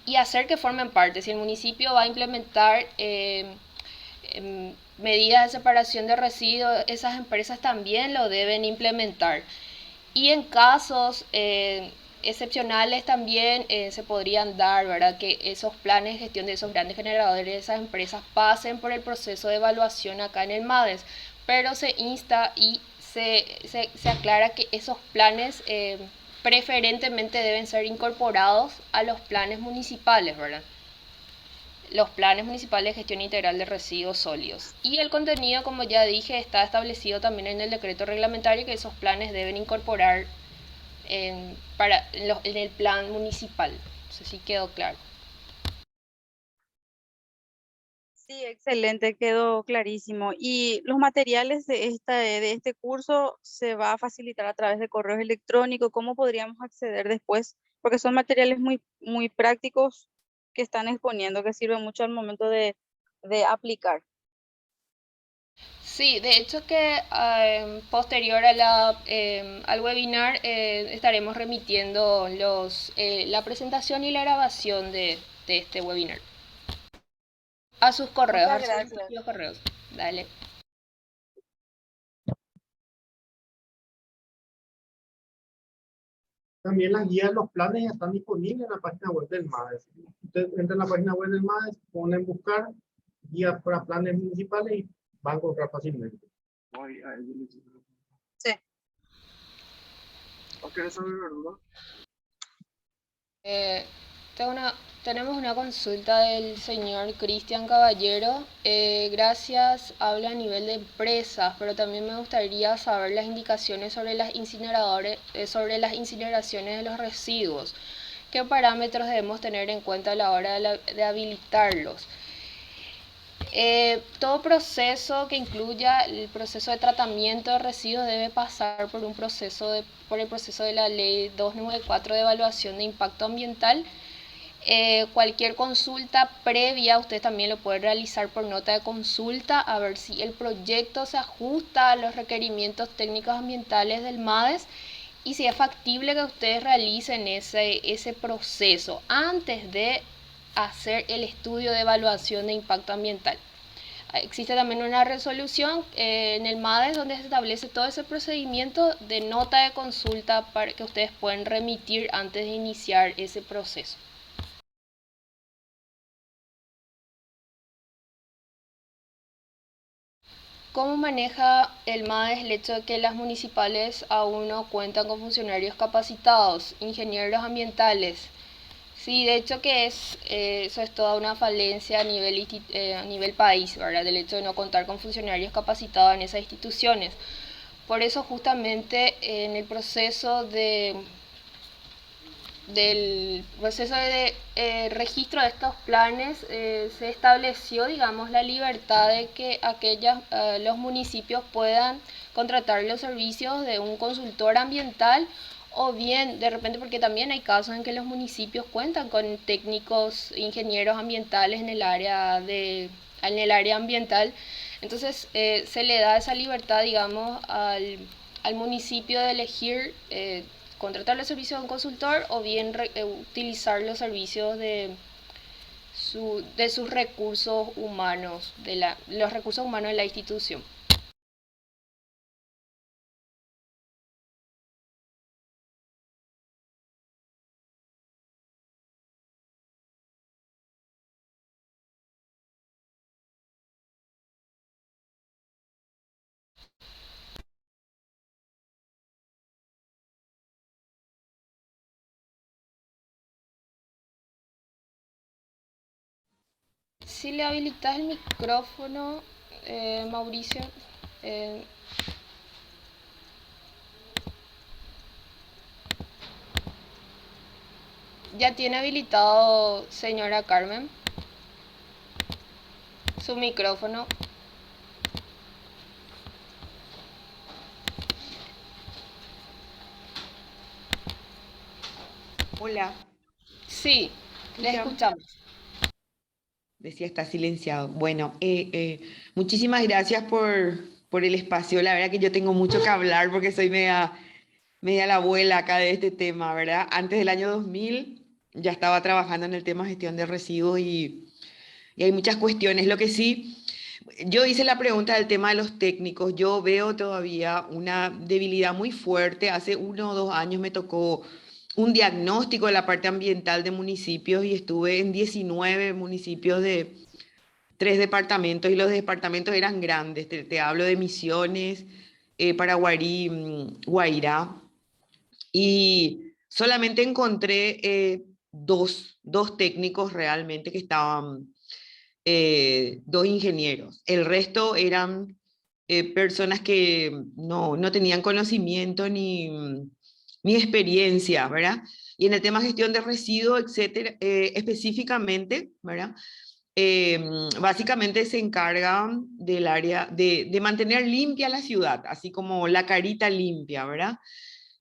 y hacer que formen parte. Si el municipio va a implementar medidas de separación de residuos, esas empresas también lo deben implementar. Y en casos excepcionales también se podrían dar, ¿verdad?, que esos planes de gestión de esos grandes generadores de esas empresas pasen por el proceso de evaluación acá en el MADES, pero se insta y se aclara que esos planes preferentemente deben ser incorporados a los planes municipales, ¿verdad? Los planes municipales de gestión integral de residuos sólidos. Y el contenido, como ya dije, está establecido también en el decreto reglamentario que esos planes deben incorporar en el plan municipal. No sé si quedó claro. Sí, excelente, quedó clarísimo. Y los materiales de este curso se va a facilitar a través de correos electrónicos. ¿Cómo podríamos acceder después? Porque son materiales muy, muy prácticos que están exponiendo, que sirven mucho al momento de aplicar. Sí, de hecho que posterior al webinar estaremos remitiendo la presentación y la grabación de este webinar a sus correos, Muchas a sus gracias. respectivos correos. Dale. También las guías de los planes están disponibles en la página web del MADES. Usted entra en la página web del MADES, ponen buscar guías para planes municipales y va a encontrar fácilmente. Sí. ¿Quieres saber, verdad? Tenemos una consulta del señor Cristian Caballero. Gracias, habla a nivel de empresas, pero también me gustaría saber las indicaciones sobre las sobre las incineraciones de los residuos. ¿Qué parámetros debemos tener en cuenta a la hora de habilitarlos? Todo proceso que incluya el proceso de tratamiento de residuos debe pasar por por el proceso de la Ley 294 de evaluación de impacto ambiental. Cualquier consulta previa usted también lo puede realizar por nota de consulta a ver si el proyecto se ajusta a los requerimientos técnicos ambientales del MADES y si es factible que ustedes realicen ese proceso antes de hacer el estudio de evaluación de impacto ambiental. Existe también una resolución en el MADES donde se establece todo ese procedimiento de nota de consulta para que ustedes puedan remitir antes de iniciar ese proceso. ¿Cómo maneja el MADES el hecho de que las municipales aún no cuentan con funcionarios capacitados, ingenieros ambientales? Sí, de hecho que eso es toda una falencia a nivel país, ¿verdad? Del hecho de no contar con funcionarios capacitados en esas instituciones. Por eso justamente en el proceso del proceso de registro de estos planes se estableció, digamos, la libertad de que los municipios puedan contratar los servicios de un consultor ambiental o bien de repente porque también hay casos en que los municipios cuentan con técnicos, ingenieros ambientales en el área ambiental. Entonces se le da esa libertad, digamos, al municipio de elegir contratar los servicios de un consultor o bien utilizar los servicios de sus recursos humanos, los recursos humanos de la institución. Si le habilitas el micrófono, Mauricio, eh, ya tiene habilitado, señora Carmen, su micrófono. Hola, Sí, le ¿escuchan? escuchamos. Decía, está silenciado. Bueno, muchísimas gracias por el espacio. La verdad que yo tengo mucho que hablar porque soy media la abuela acá de este tema, ¿verdad? Antes del año 2000 ya estaba trabajando en el tema gestión de residuos y hay muchas cuestiones. Lo que sí, yo hice la pregunta del tema de los técnicos. Yo veo todavía una debilidad muy fuerte. Hace 1 o 2 años me tocó un diagnóstico de la parte ambiental de municipios y estuve en 19 municipios de 3 departamentos y los departamentos eran grandes. Te hablo de Misiones, Paraguarí, Guairá. Y solamente encontré dos técnicos realmente que estaban, 2 ingenieros. El resto eran personas que no tenían conocimiento ni experiencia, ¿verdad? Y en el tema gestión de residuos, etcétera, específicamente, ¿verdad? Básicamente se encargan del área de mantener limpia la ciudad, así como la carita limpia, ¿verdad?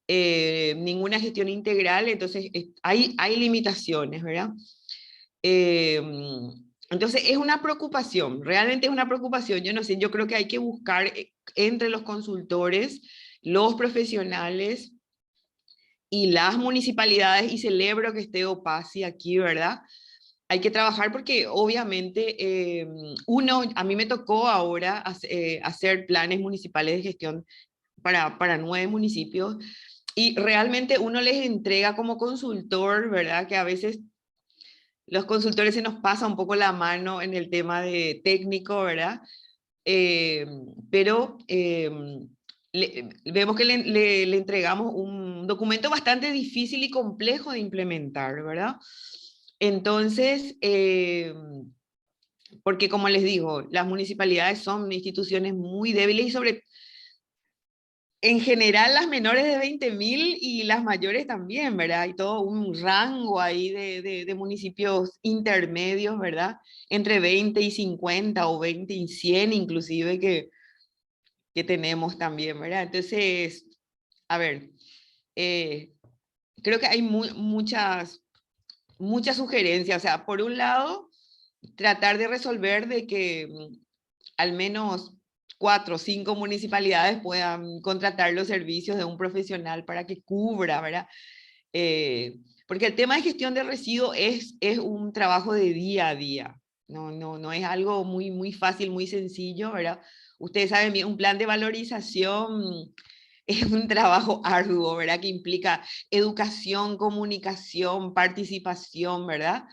Ninguna gestión integral, entonces hay limitaciones, ¿verdad? Eh, entonces es una preocupación, realmente es una preocupación. Yo no sé, yo creo que hay que buscar entre los consultores, los profesionales y las municipalidades, y celebro que esté OPASI aquí, ¿verdad? Hay que trabajar porque obviamente a mí me tocó ahora hacer planes municipales de gestión para 9 municipios y realmente uno les entrega como consultor, ¿verdad? Que a veces los consultores se nos pasa un poco la mano en el tema de técnico, ¿verdad? Eh, pero vemos que le entregamos un documento bastante difícil y complejo de implementar, ¿verdad? Entonces, porque como les digo, las municipalidades son instituciones muy débiles y en general las menores de 20.000 y las mayores también, ¿verdad? Hay todo un rango ahí de municipios intermedios, ¿verdad? Entre 20 y 50 o 20 y 100 inclusive que tenemos también, ¿verdad? Entonces, a ver, creo que hay muchas sugerencias. O sea, por un lado, tratar de resolver de que al menos 4 o 5 municipalidades puedan contratar los servicios de un profesional para que cubra, ¿verdad? Porque el tema de gestión de residuos es un trabajo de día a día. No es algo muy fácil, muy sencillo, ¿verdad? Ustedes saben bien, un plan de valorización es un trabajo arduo, ¿verdad? Que implica educación, comunicación, participación, ¿verdad?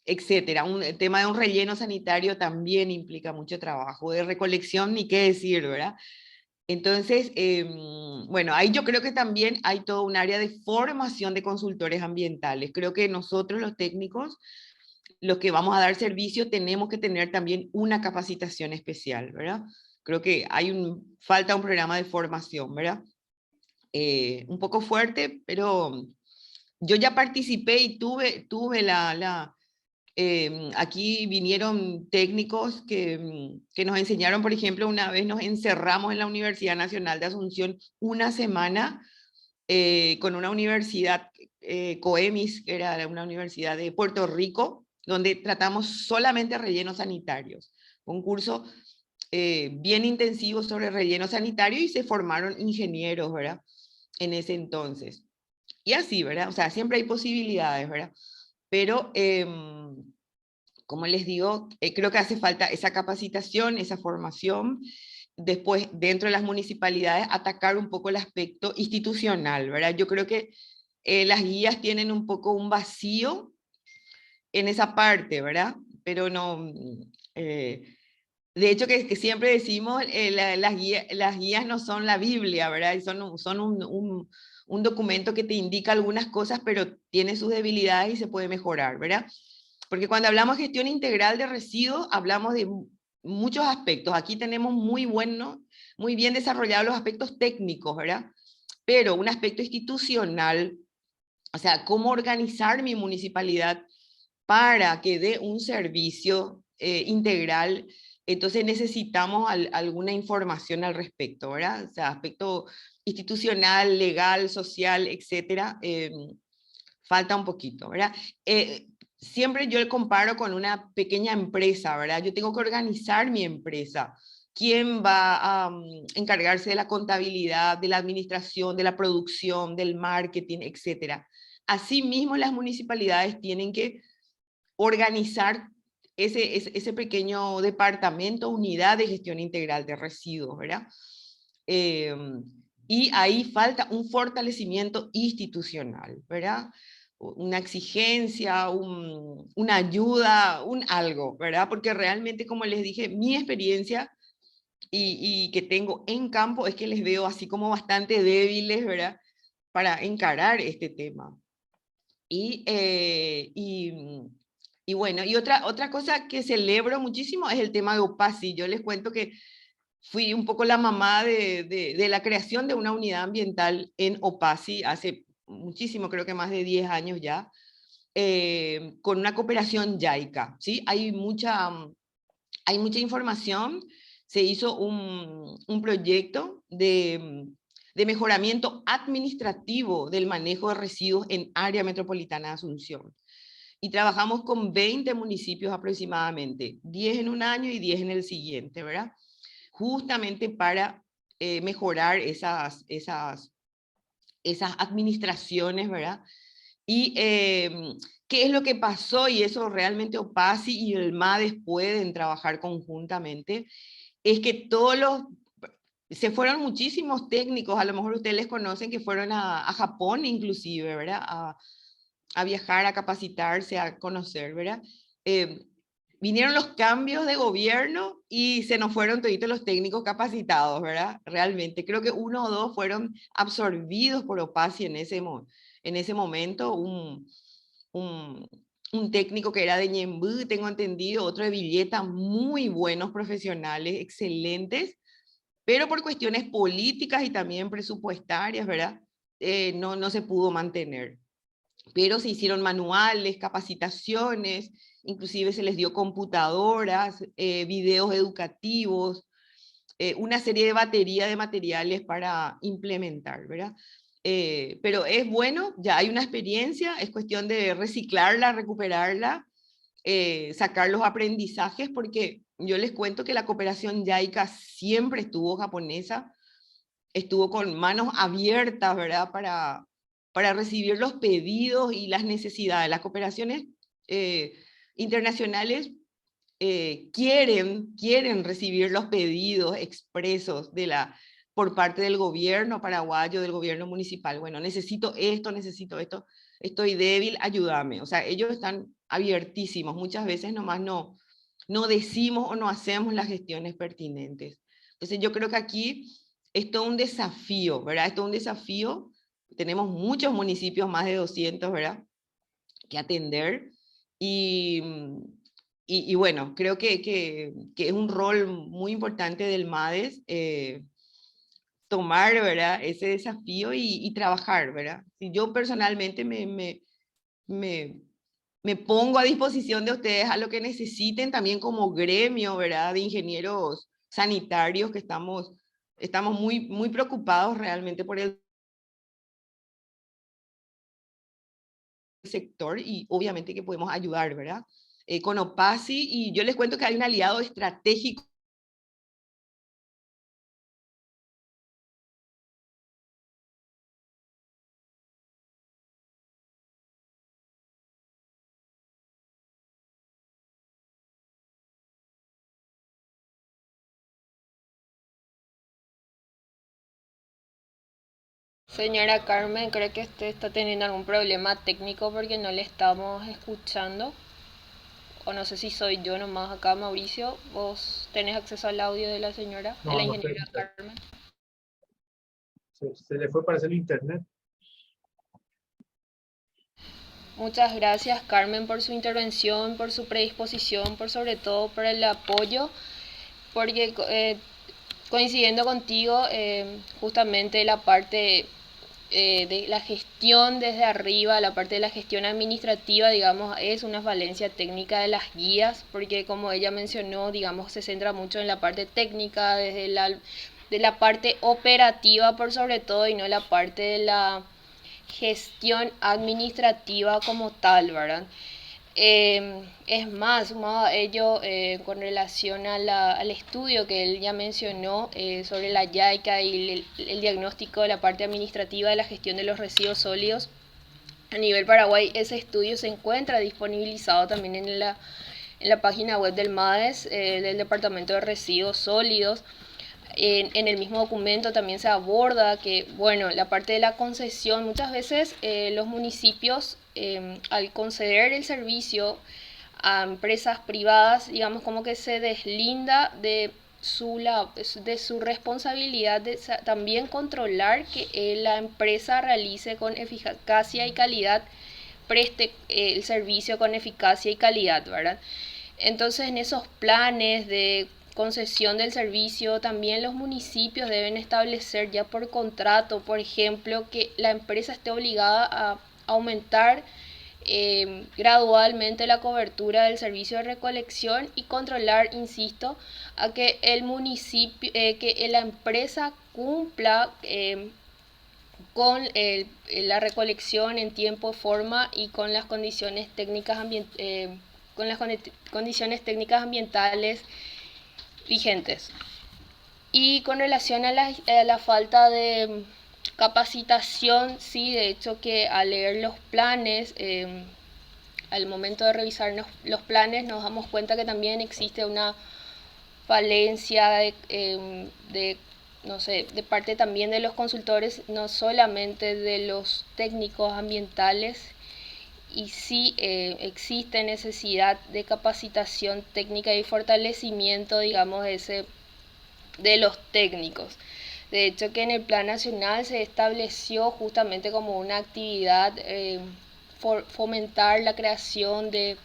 Etcétera. El tema de un relleno sanitario también implica mucho trabajo, de recolección ni qué decir, ¿verdad? Entonces, bueno, ahí yo creo que también hay todo un área de formación de consultores ambientales. Creo que nosotros los técnicos, los que vamos a dar servicio, tenemos que tener también una capacitación especial, ¿verdad? Creo que falta un programa de formación, ¿verdad? Un poco fuerte, pero yo ya participé y tuve aquí vinieron técnicos que nos enseñaron, por ejemplo, una vez nos encerramos en la Universidad Nacional de Asunción una semana con una universidad, COEMIS, que era una universidad de Puerto Rico, donde tratamos solamente rellenos sanitarios. Un curso bien intensivo sobre relleno sanitario y se formaron ingenieros, ¿verdad? En ese entonces. Y así, ¿verdad? O sea, siempre hay posibilidades, ¿verdad? Pero, como les digo, creo que hace falta esa capacitación, esa formación. Después, dentro de las municipalidades, atacar un poco el aspecto institucional, ¿verdad? Yo creo que las guías tienen un poco un vacío en esa parte, ¿verdad? Pero no... de hecho, que siempre decimos, las guías no son la Biblia, ¿verdad? Y son un documento que te indica algunas cosas, pero tiene sus debilidades y se puede mejorar, ¿verdad? Porque cuando hablamos de gestión integral de residuos, hablamos de muchos aspectos. Aquí tenemos muy bien desarrollados los aspectos técnicos, ¿verdad? Pero un aspecto institucional, o sea, cómo organizar mi municipalidad para que dé un servicio integral, entonces necesitamos alguna información al respecto, ¿verdad? O sea, aspecto institucional, legal, social, etcétera, falta un poquito, ¿verdad? Siempre yo le comparo con una pequeña empresa, ¿verdad? Yo tengo que organizar mi empresa. ¿Quién va a encargarse de la contabilidad, de la administración, de la producción, del marketing, etcétera? Asimismo, las municipalidades tienen que organizar ese pequeño departamento, unidad de gestión integral de residuos, ¿verdad? Y ahí falta un fortalecimiento institucional, ¿verdad? Una exigencia, una ayuda, un algo, ¿verdad? Porque realmente, como les dije, mi experiencia y que tengo en campo es que les veo así como bastante débiles, ¿verdad? Para encarar este tema. Y bueno, y otra cosa que celebro muchísimo es el tema de OPASI. Yo les cuento que fui un poco la mamá de la creación de una unidad ambiental en OPASI hace muchísimo, creo que más de 10 años ya, con una cooperación JICA, ¿sí? Hay mucha información. Se hizo un proyecto de mejoramiento administrativo del manejo de residuos en área metropolitana de Asunción. Y trabajamos con 20 municipios aproximadamente, 10 en un año y 10 en el siguiente, ¿verdad? Justamente para mejorar esas administraciones, ¿verdad? Y qué es lo que pasó, y eso realmente OPASI y el MADES pueden trabajar conjuntamente, es que se fueron muchísimos técnicos, a lo mejor ustedes les conocen, que fueron a Japón inclusive, ¿verdad? A viajar, a capacitarse, a conocer, ¿verdad? Vinieron los cambios de gobierno y se nos fueron toditos los técnicos capacitados, ¿verdad? Realmente, creo que 1 o 2 fueron absorbidos por OPASI en ese momento, un, un técnico que era de Ñemby, tengo entendido, otro de Villeta, muy buenos profesionales, excelentes, pero por cuestiones políticas y también presupuestarias, ¿verdad? No se pudo mantener. Pero se hicieron manuales, capacitaciones, inclusive se les dio computadoras, videos educativos, una serie de batería de materiales para implementar, ¿verdad? Pero es bueno, ya hay una experiencia, es cuestión de reciclarla, recuperarla, sacar los aprendizajes, porque yo les cuento que la cooperación JICA siempre estuvo japonesa, estuvo con manos abiertas, ¿verdad? Para recibir los pedidos y las necesidades. Las cooperaciones internacionales quieren recibir los pedidos expresos por parte del gobierno paraguayo, del gobierno municipal. Bueno, necesito esto, estoy débil, ayúdame. O sea, ellos están abiertísimos. Muchas veces nomás no decimos o no hacemos las gestiones pertinentes. Entonces yo creo que aquí es todo un desafío, ¿verdad? Es todo un desafío. Tenemos muchos municipios, más de 200, ¿verdad? Que atender. Y bueno, creo que es un rol muy importante del MADES tomar, ¿verdad? Ese desafío y trabajar, ¿verdad? Si yo personalmente me, me pongo a disposición de ustedes a lo que necesiten también como gremio, ¿verdad? De ingenieros sanitarios que estamos muy preocupados realmente por el sector y obviamente que podemos ayudar, ¿verdad? Con OPASI, y yo les cuento que hay un aliado estratégico Señora Carmen, creo que usted está teniendo algún problema técnico porque no le estamos escuchando. O no sé si soy yo nomás acá, Mauricio. ¿Vos tenés acceso al audio de la señora, de la No, no estoy. ingeniera Carmen? Se le fue, parece, el internet. Muchas gracias, Carmen, por su intervención, por su predisposición, por sobre todo por el apoyo, porque coincidiendo contigo, justamente la parte de la gestión desde arriba, la parte de la gestión administrativa, digamos, es una falencia técnica de las guías, porque como ella mencionó, digamos, se centra mucho en la parte técnica, de la parte operativa por sobre todo, y no la parte de la gestión administrativa como tal, ¿verdad? Es más, sumado a ello, con relación al estudio que él ya mencionó sobre la JICA y el diagnóstico de la parte administrativa de la gestión de los residuos sólidos, a nivel Paraguay ese estudio se encuentra disponibilizado también en la página web del MADES, del Departamento de Residuos Sólidos. En el mismo documento también se aborda que, bueno, la parte de la concesión, muchas veces los municipios al conceder el servicio a empresas privadas, digamos como que se deslinda de su responsabilidad de también controlar que la empresa realice con eficacia y calidad, preste el servicio con eficacia y calidad, ¿verdad? Entonces en esos planes de concesión del servicio también los municipios deben establecer ya por contrato, por ejemplo, que la empresa esté obligada a aumentar gradualmente la cobertura del servicio de recolección y controlar, insisto, a que el municipio, que la empresa cumpla con la recolección en tiempo, forma y con las condiciones técnicas condiciones técnicas ambientales vigentes. Y con relación a la falta de capacitación, sí, de hecho que al leer los planes, al momento de revisar los planes, nos damos cuenta que también existe una falencia no sé, de parte también de los consultores, no solamente de los técnicos ambientales, y sí existe necesidad de capacitación técnica y fortalecimiento, digamos, de los técnicos. De hecho, que en el plan nacional se estableció justamente como una actividad fomentar la creación de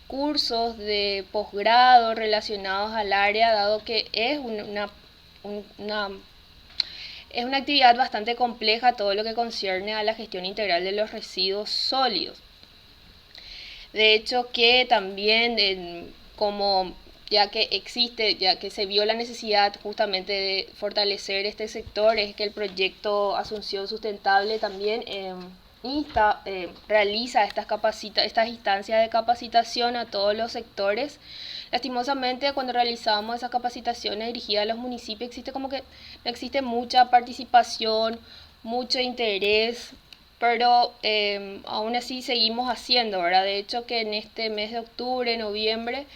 cursos de posgrado relacionados al área, dado que es es una actividad bastante compleja todo lo que concierne a la gestión integral de los residuos sólidos. De hecho que también ya que se vio la necesidad justamente de fortalecer este sector, es que el proyecto Asunción Sustentable también realiza estas instancias de capacitación a todos los sectores. Lastimosamente, cuando realizamos esas capacitaciones dirigidas a los municipios, no existe mucha participación, mucho interés, pero aún así seguimos haciendo, ¿verdad? De hecho que en este mes de octubre, noviembre,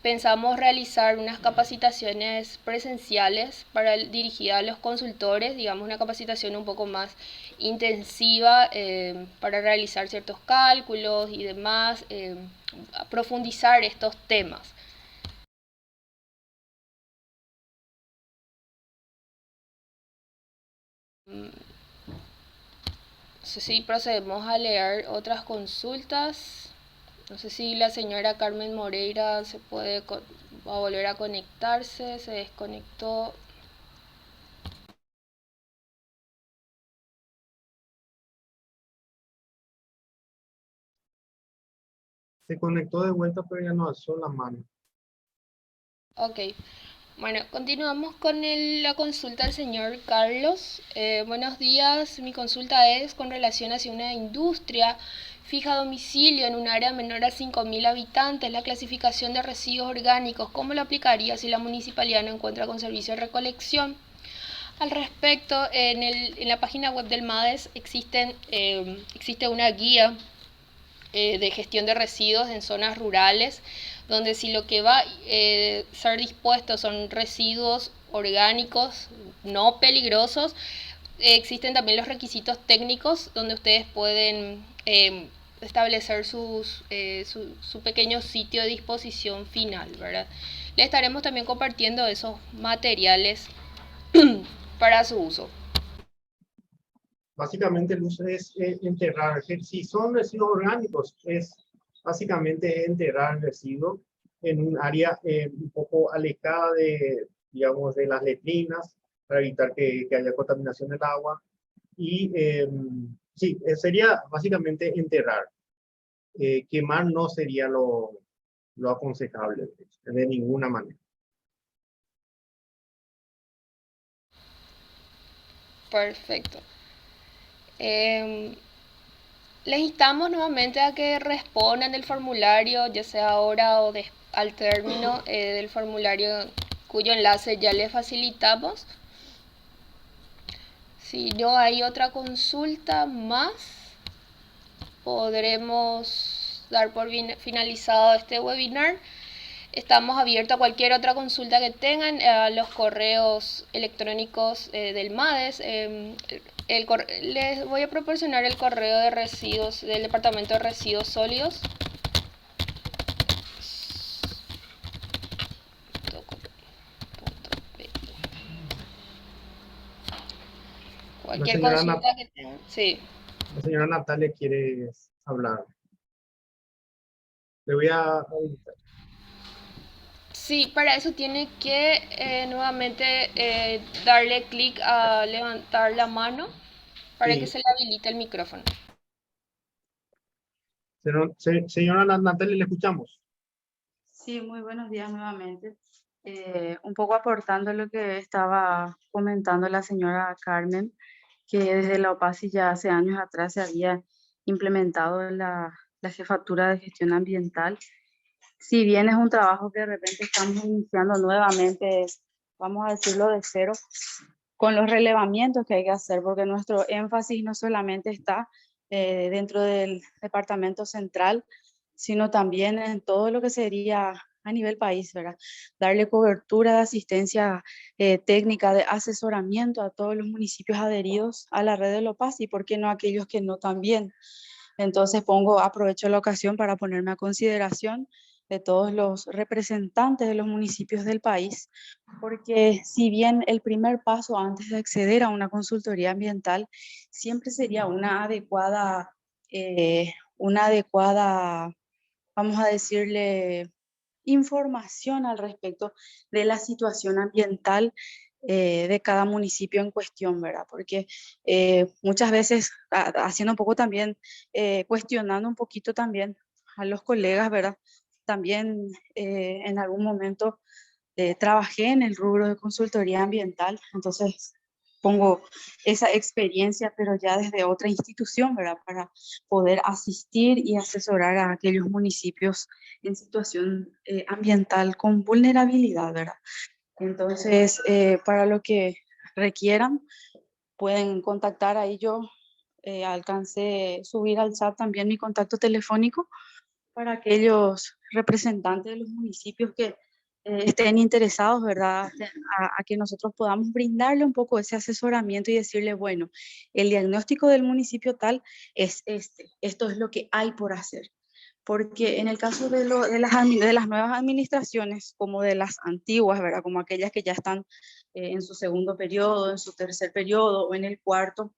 pensamos realizar unas capacitaciones presenciales dirigidas a los consultores, digamos una capacitación un poco más intensiva para realizar ciertos cálculos y demás, profundizar estos temas. No sé si procedemos a leer otras consultas. No sé si la señora Carmen Moreira va a volver a conectarse, se desconectó. Se conectó de vuelta, pero ya no alzó la mano. Ok. Bueno, continuamos con la consulta del señor Carlos. Buenos días, mi consulta es con relación hacia una industria fija domicilio en un área menor a 5.000 habitantes, la clasificación de residuos orgánicos, ¿cómo lo aplicaría si la municipalidad no encuentra con servicio de recolección? Al respecto, en la página web del MADES existe una guía de gestión de residuos en zonas rurales, donde si lo que va a ser dispuesto son residuos orgánicos no peligrosos, existen también los requisitos técnicos donde ustedes pueden establecer su pequeño sitio de disposición final, ¿verdad? Le estaremos también compartiendo esos materiales para su uso. Básicamente el uso es enterrar. Si son residuos orgánicos, es básicamente enterrar el residuo en un área un poco alejada digamos, de las letrinas, para evitar que haya contaminación del agua. Y sí, sería básicamente enterrar. Quemar no sería lo aconsejable de ninguna manera. Perfecto. Les instamos nuevamente a que respondan el formulario, ya sea ahora o al término del formulario cuyo enlace ya les facilitamos. Si no hay otra consulta más, podremos dar por finalizado este webinar. Estamos abiertos a cualquier otra consulta que tengan, a los correos electrónicos del MADES. Les voy a proporcionar el correo de residuos del Departamento de Residuos Sólidos. Cualquier consulta que tengan. Sí. La señora Natalia quiere hablar. Le voy a habilitar. Sí, para eso tiene que nuevamente darle clic a levantar la mano para Sí. que se le habilite el micrófono. Señora Natalia, le escuchamos. Sí, muy buenos días nuevamente. Un poco aportando lo que estaba comentando la señora Carmen, que desde la OPASI ya hace años atrás se había implementado la jefatura de gestión ambiental. Si bien es un trabajo que de repente estamos iniciando nuevamente, vamos a decirlo de cero, con los relevamientos que hay que hacer, porque nuestro énfasis no solamente está dentro del departamento central, sino también en todo lo que sería a nivel país, ¿verdad? Darle cobertura de asistencia técnica, de asesoramiento a todos los municipios adheridos a la red de LOPAS y, ¿por qué no, aquellos que no también? Entonces aprovecho la ocasión para ponerme a consideración de todos los representantes de los municipios del país, porque si bien el primer paso antes de acceder a una consultoría ambiental siempre sería una adecuada una adecuada, vamos a decirle, información al respecto de la situación ambiental de cada municipio en cuestión, ¿verdad? Porque muchas veces, haciendo un poco también, cuestionando un poquito también a los colegas, ¿verdad? También en algún momento trabajé en el rubro de consultoría ambiental, entonces pongo esa experiencia, pero ya desde otra institución, ¿verdad? Para poder asistir y asesorar a aquellos municipios en situación ambiental con vulnerabilidad, ¿verdad? Entonces, para lo que requieran, pueden contactar ahí. Yo alcancé subir al chat también mi contacto telefónico para aquellos representantes de los municipios que estén interesados, ¿verdad? A que nosotros podamos brindarle un poco ese asesoramiento y decirle, bueno, el diagnóstico del municipio tal es este, esto es lo que hay por hacer. Porque en el caso de las nuevas administraciones, como de las antiguas, ¿verdad? Como aquellas que ya están en su segundo periodo, en su tercer periodo o en el cuarto,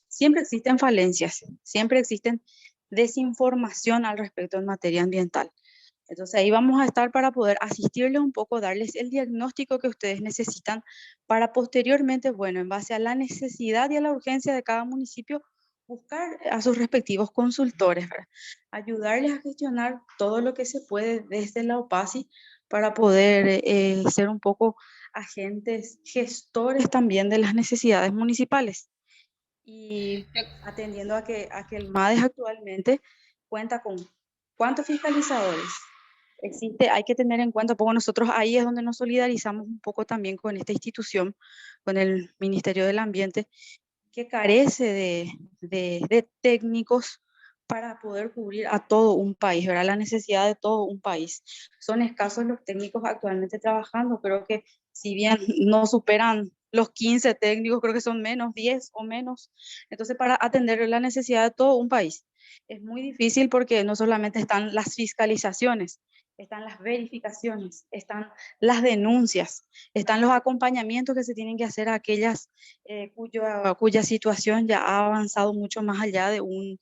siempre existen falencias, siempre existen desinformación al respecto en materia ambiental. Entonces ahí vamos a estar para poder asistirles un poco, darles el diagnóstico que ustedes necesitan para posteriormente, bueno, en base a la necesidad y a la urgencia de cada municipio, buscar a sus respectivos consultores, ¿verdad? Ayudarles a gestionar todo lo que se puede desde la OPASI para poder ser un poco agentes gestores también de las necesidades municipales. Y atendiendo a que el MADES actualmente cuenta con ¿cuántos fiscalizadores? Existe, hay que tener en cuenta, porque nosotros ahí es donde nos solidarizamos un poco también con esta institución, con el Ministerio del Ambiente, que carece de técnicos para poder cubrir a todo un país, ¿verdad? La necesidad de todo un país. Son escasos los técnicos actualmente trabajando, creo que si bien no superan los 15 técnicos, creo que son menos, 10 o menos. Entonces, para atender la necesidad de todo un país, es muy difícil porque no solamente están las fiscalizaciones, están las verificaciones, están las denuncias, están los acompañamientos que se tienen que hacer a aquellas cuya situación ya ha avanzado mucho más allá de un,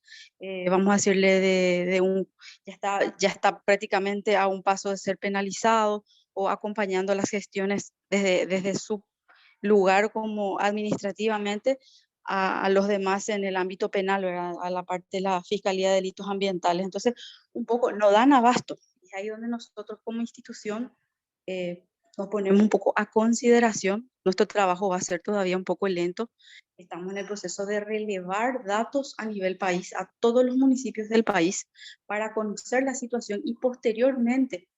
vamos a decirle, de un, ya está prácticamente a un paso de ser penalizado o acompañando las gestiones desde su lugar como administrativamente a los demás en el ámbito penal, ¿verdad? A la parte de la Fiscalía de Delitos Ambientales. Entonces, un poco no dan abasto. Es ahí donde nosotros como institución nos ponemos un poco a consideración. Nuestro trabajo va a ser todavía un poco lento. Estamos en el proceso de relevar datos a nivel país, a todos los municipios del país, para conocer la situación y posteriormente,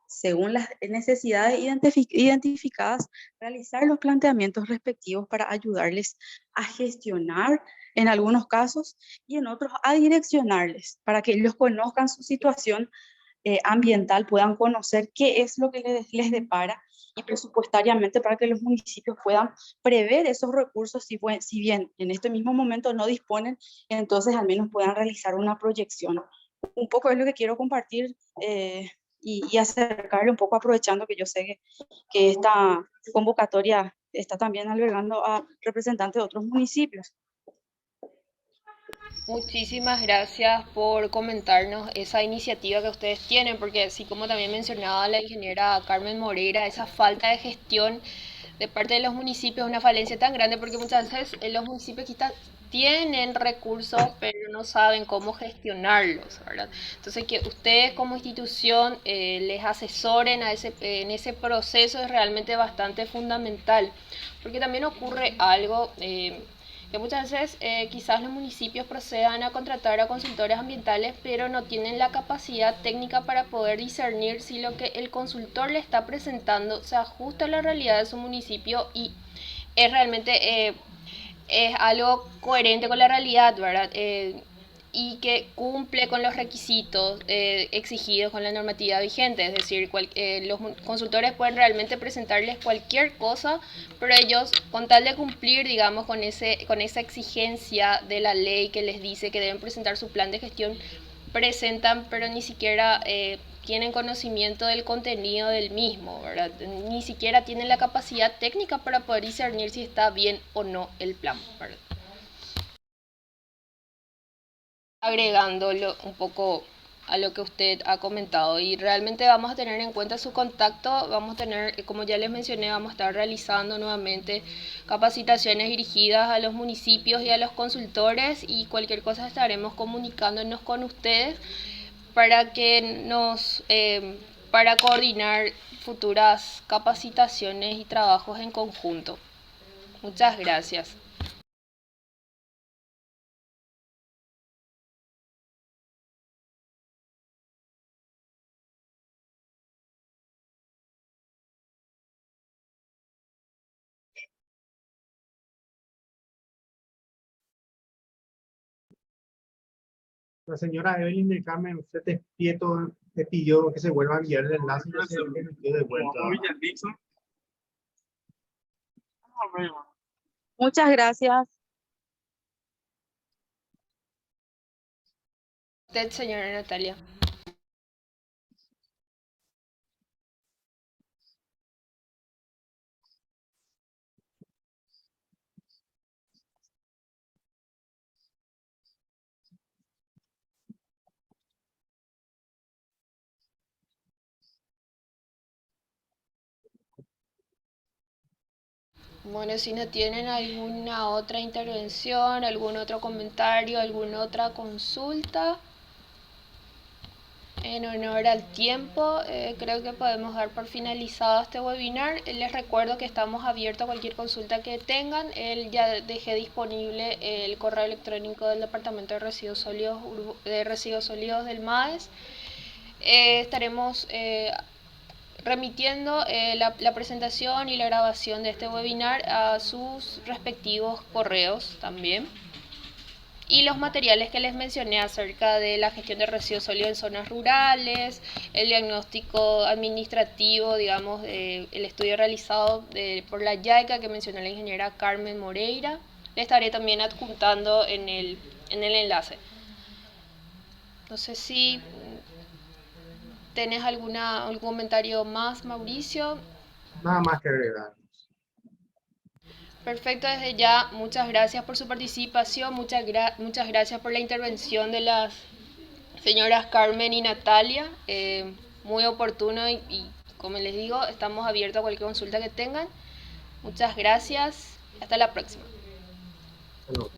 según las necesidades identificadas, realizar los planteamientos respectivos para ayudarles a gestionar en algunos casos y en otros a direccionarles para que ellos conozcan su situación ambiental, puedan conocer qué es lo que les depara y presupuestariamente para que los municipios puedan prever esos recursos si bien en este mismo momento no disponen, entonces al menos puedan realizar una proyección. Un poco es lo que quiero compartir y acercarle un poco aprovechando que yo sé que esta convocatoria está también albergando a representantes de otros municipios. Muchísimas gracias por comentarnos esa iniciativa que ustedes tienen, porque así como también mencionaba la ingeniera Carmen Moreira, esa falta de gestión de parte de los municipios es una falencia tan grande porque muchas veces los municipios quizás tienen recursos pero no saben cómo gestionarlos, ¿verdad? Entonces que ustedes como institución les asesoren en ese proceso es realmente bastante fundamental, porque también ocurre algo que muchas veces quizás los municipios procedan a contratar a consultores ambientales, pero no tienen la capacidad técnica para poder discernir si lo que el consultor le está presentando se ajusta a la realidad de su municipio y es realmente es algo coherente con la realidad, ¿verdad? Y que cumple con los requisitos exigidos con la normativa vigente, es decir, los consultores pueden realmente presentarles cualquier cosa, pero ellos, con tal de cumplir, digamos, con esa exigencia de la ley que les dice que deben presentar su plan de gestión, presentan, pero ni siquiera tienen conocimiento del contenido del mismo, ¿verdad? Ni siquiera tienen la capacidad técnica para poder discernir si está bien o no el plan, ¿verdad? agregándolo un poco a lo que usted ha comentado, y realmente vamos a tener en cuenta su contacto. Vamos a tener, como ya les mencioné, vamos a estar realizando nuevamente capacitaciones dirigidas a los municipios y a los consultores, y cualquier cosa estaremos comunicándonos con ustedes para que para coordinar futuras capacitaciones y trabajos en conjunto. Muchas gracias. La señora Evelyn del Carmen, usted te pidió que se vuelva a enviar el enlace y ya se envió de vuelta. Muchas gracias. Usted, señora Natalia. Bueno, si no tienen alguna otra intervención, algún otro comentario, alguna otra consulta, en honor al tiempo, creo que podemos dar por finalizado este webinar. Les recuerdo que estamos abiertos a cualquier consulta que tengan. Ya dejé disponible el correo electrónico del Departamento de Residuos Sólidos del MAES. Estaremos remitiendo la presentación y la grabación de este webinar a sus respectivos correos también. Y los materiales que les mencioné acerca de la gestión de residuos sólidos en zonas rurales, el diagnóstico administrativo, digamos, el estudio realizado por la JICA que mencionó la ingeniera Carmen Moreira, le estaré también adjuntando en el enlace. No sé si tenés algún comentario más, Mauricio. Nada más que agregar. Perfecto, desde ya, muchas gracias por su participación, muchas gracias por la intervención de las señoras Carmen y Natalia, muy oportuno y como les digo, estamos abiertos a cualquier consulta que tengan. Muchas gracias, hasta la próxima. Bueno.